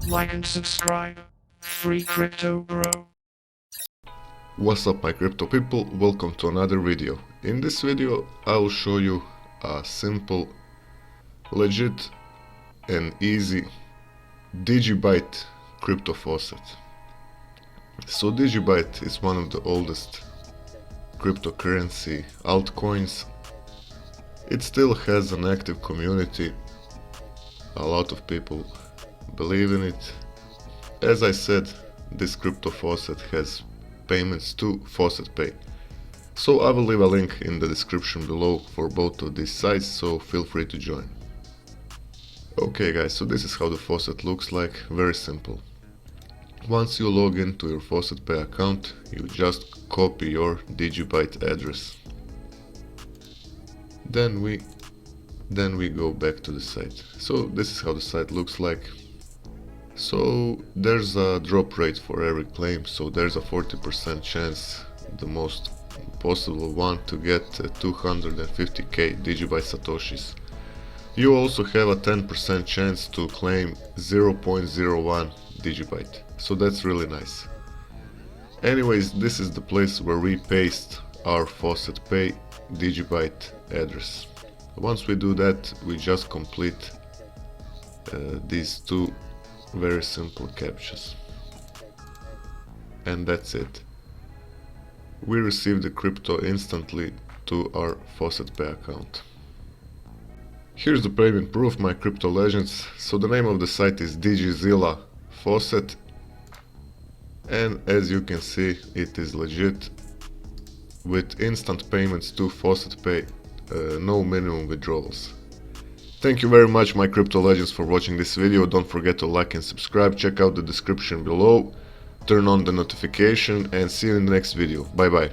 like and subscribe. Free crypto bro. What's up my crypto people, welcome to another video. In this video I will show you a simple, legit and easy Digibyte crypto faucet. So Digibyte is one of the oldest cryptocurrency altcoins. It still has an active community, a lot of people believe in it. As I said, this crypto faucet has payments to FaucetPay. So I will leave a link in the description below for both of these sites, so feel free to join. Okay guys, so this is how the faucet looks like, very simple. Once you log into your FaucetPay account, you just copy your Digibyte address. Then we go back to the site. So this is how the site looks like. So there's a drop rate for every claim, so there's a 40% chance, the most possible one, to get 250k Digibyte Satoshis. You also have a 10% chance to claim 0.01 Digibyte, so that's really nice. Anyways, this is the place where we paste our FaucetPay Digibyte address. Once we do that, we just complete these two very simple captchas, and that's it. We receive the crypto instantly to our FaucetPay account. Here's the payment proof, my crypto legends. So the name of the site is Digizilla Faucet, and as you can see, it is legit with instant payments to FaucetPay, no minimum withdrawals. Thank you very much my crypto legends for watching this video. Don't forget to like and subscribe, check out the description below, turn on the notification, and see you in the next video. Bye bye.